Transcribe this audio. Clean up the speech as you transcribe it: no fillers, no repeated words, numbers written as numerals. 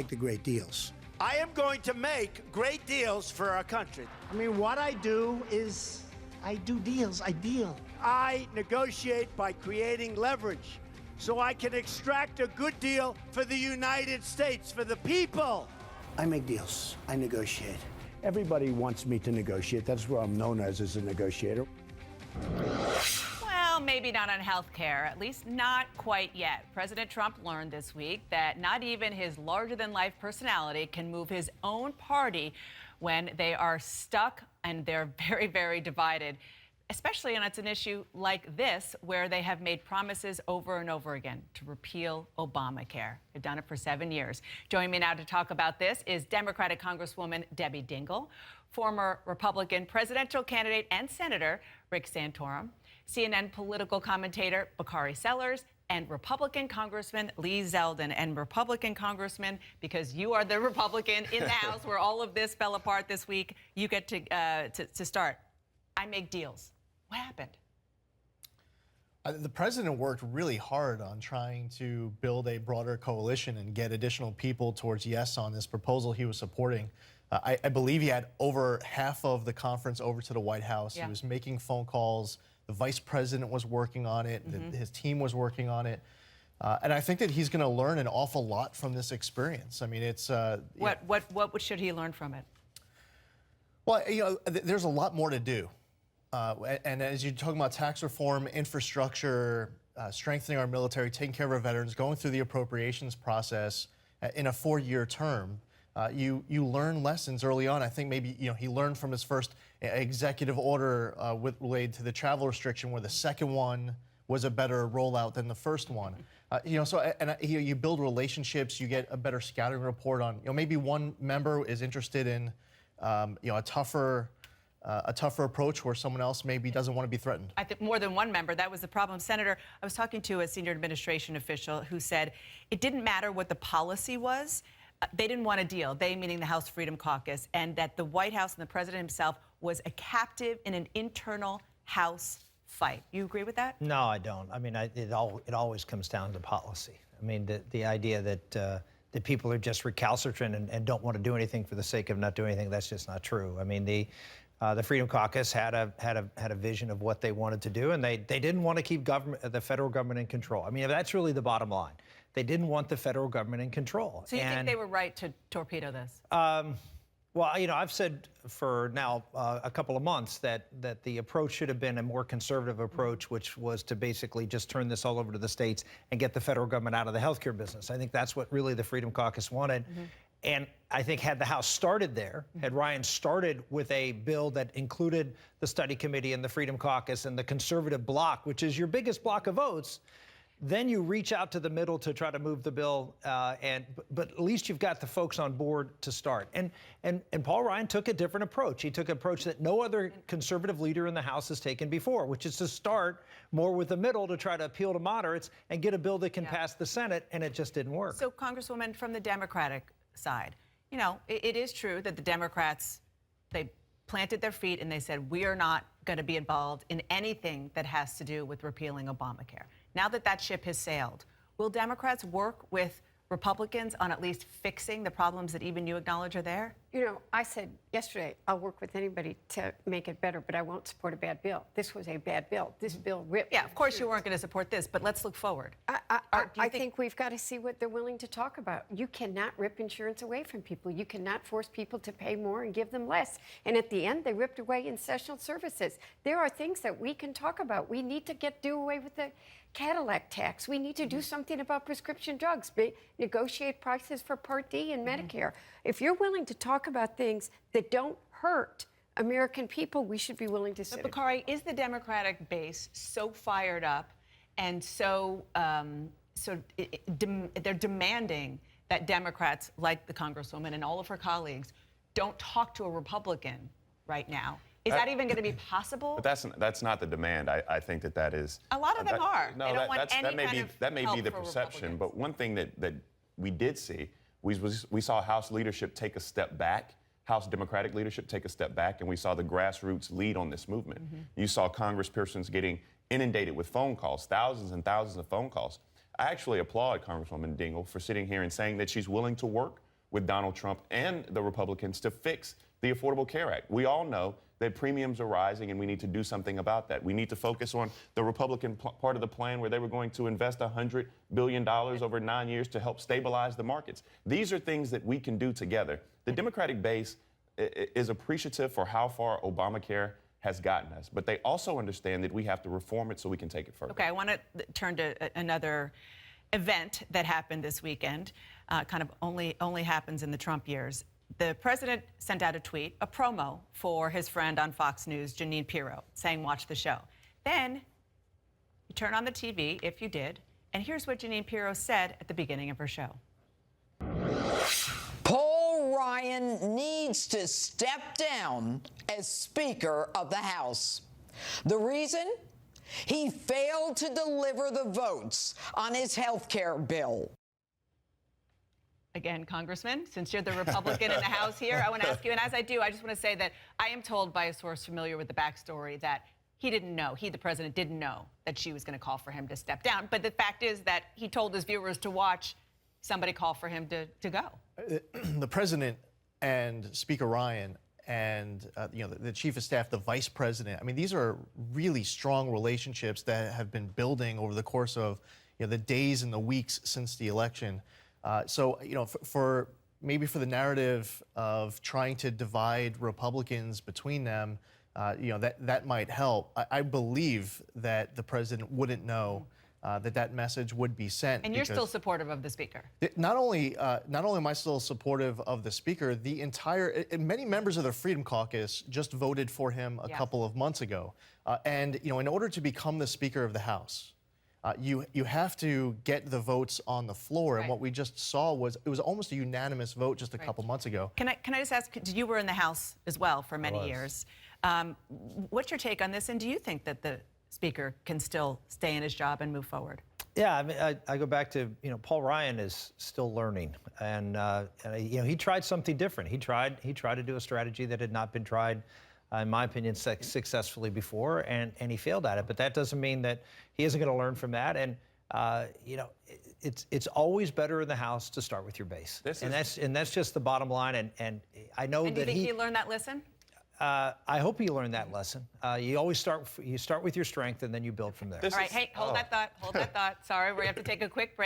make the great deals. I am going to make great deals for our country. I mean, what I do is I do deals. I deal. I negotiate by creating leverage so I can extract a good deal for the United States, for the people. I make deals. I negotiate. Everybody wants me to negotiate. That's what I'm known as a negotiator. Well, maybe not on health care, at least not quite yet. President Trump learned this week that not even his larger-than-life personality can move his own party when they are stuck and they're very, very divided, especially when it's an issue like this, where they have made promises over and over again to repeal Obamacare. They've done it for 7 years. Joining me now to talk about this is Democratic Congresswoman Debbie Dingell, former Republican presidential candidate and Senator Rick Santorum, CNN political commentator Bakari Sellers, and Republican Congressman Lee Zeldin. And Republican Congressman, because you are the Republican in the House where all of this fell apart this week, you get to start. I make deals. What happened? The president worked really hard on trying to build a broader coalition and get additional people towards yes on this proposal he was supporting. I believe he had over half of the conference over to the White House. Yeah. He was making phone calls. The vice president was working on it. His team was working on it. And I think that he's going to learn an awful lot from this experience. I mean, it's... What should he learn from it? Well, you know, there's a lot more to do. And as you're talking about tax reform, infrastructure, strengthening our military, taking care of our veterans, going through the appropriations process in a 4-year term, you learn lessons early on. I think maybe he learned from his first executive order related to the travel restriction, where the second one was a better rollout than the first one. You build relationships, you get a better scouting report on. Maybe one member is interested in a tougher approach where someone else maybe doesn't want to be threatened. I think more than one member. That was the problem. Senator, I was talking to a senior administration official who said it didn't matter what the policy was. They didn't want a deal, they meaning the House Freedom Caucus, and that the White House and the president himself was a captive in an internal House fight. You agree with that? No, I don't. I mean, it always comes down to policy. I mean, the idea that people are just recalcitrant and don't want to do anything for the sake of not doing anything, that's just not true. I mean, the Freedom Caucus had a vision of what they wanted to do, and they didn't want to keep the federal government in control. I mean, that's really the bottom line. They didn't want the federal government in control. So you think they were right to torpedo this? Well, I've said for now a couple of months that the approach should have been a more conservative approach, which was to basically just turn this all over to the states and get the federal government out of the healthcare business. I think that's what really the Freedom Caucus wanted. And I think had the House started there, had Ryan started with a bill that included the study committee and the Freedom Caucus and the conservative bloc, which is your biggest block of votes, then you reach out to the middle to try to move the bill, but at least you've got the folks on board to start. And Paul Ryan took a different approach. He took an approach that no other conservative leader in the House has taken before, which is to start more with the middle to try to appeal to moderates and get a bill that can pass the Senate, and it just didn't work. So, Congresswoman, from the Democratic side, it is true that the Democrats, they planted their feet and they said, we are not going to be involved in anything that has to do with repealing Obamacare. Now that that ship has sailed, will Democrats work with Republicans on at least fixing the problems that even you acknowledge are there? I said yesterday, I'll work with anybody to make it better, but I won't support a bad bill. This was a bad bill. This bill ripped. Yeah, of course you weren't going to support this, but let's look forward. I think we've got to see what they're willing to talk about. You cannot rip insurance away from people. You cannot force people to pay more and give them less. And at the end, they ripped away essential services. There are things that we can talk about. We need to do away with the Cadillac tax. We need to do something about prescription drugs, negotiate prices for Part D and Medicare. If you're willing to talk about things that don't hurt American people, we should be willing to sit. But Bakari, is the Democratic base so fired up and so they're demanding that Democrats, like the Congresswoman and all of her colleagues, don't talk to a Republican right now? Is that even going to be possible? But that's not the demand. I think that is. A lot of them are. No, they don't want any that may be the perception. But one thing that we did see we saw House leadership take a step back. House Democratic leadership take a step back, and we saw the grassroots lead on this movement. You saw congresspersons getting inundated with phone calls, thousands and thousands of phone calls. I actually applaud Congresswoman Dingell for sitting here and saying that she's willing to work with Donald Trump and the Republicans to fix the Affordable Care Act. We all know that premiums are rising and we need to do something about that. We need to focus on the Republican part of the plan where they were going to invest $100 billion over 9 years to help stabilize the markets. These are things that we can do together. The Democratic base is appreciative for how far Obamacare has gotten us, but they also understand that we have to reform it so we can take it further. Okay, I want to turn to another event that happened this weekend, kind of only happens in the Trump years. The president sent out a tweet, a promo for his friend on Fox News, Jeanine Pirro, saying, watch the show. Then you turn on the TV, if you did, and here's what Jeanine Pirro said at the beginning of her show. Paul Ryan needs to step down as Speaker of the House. The reason? He failed to deliver the votes on his health care bill. Again, Congressman, since you're the Republican in the House here, I want to ask you, and as I do, I just want to say that I am told by a source familiar with the backstory that he didn't know, the president didn't know that she was going to call for him to step down. But the fact is that he told his viewers to watch somebody call for him to go. The president and Speaker Ryan and the chief of staff, the vice president, I mean, these are really strong relationships that have been building over the course of the days and the weeks since the election. So, for the narrative of trying to divide Republicans between them, that might help. I believe that the president wouldn't know that message would be sent. And you're still supportive of the speaker. Not only am I still supportive of the speaker, many members of the Freedom Caucus just voted for him a couple of months ago. And in order to become the Speaker of the House, you have to get the votes on the floor, and what we just saw was almost a unanimous vote just a couple months ago. Can I just ask? You were in the House as well for many years. What's your take on this? And do you think that the Speaker can still stay in his job and move forward? Yeah, I mean, I go back to Paul Ryan is still learning, and he tried something different. He tried to do a strategy that had not been tried, in my opinion, successfully before, and he failed at it. But that doesn't mean that he isn't going to learn from that. And it's always better in the House to start with your base, and that's just the bottom line. And I know that do you think he learned that lesson? I hope he learned that lesson. You always start with your strength, and then you build from there. All right, hey, hold that thought. Hold that thought. Sorry, we have to take a quick break.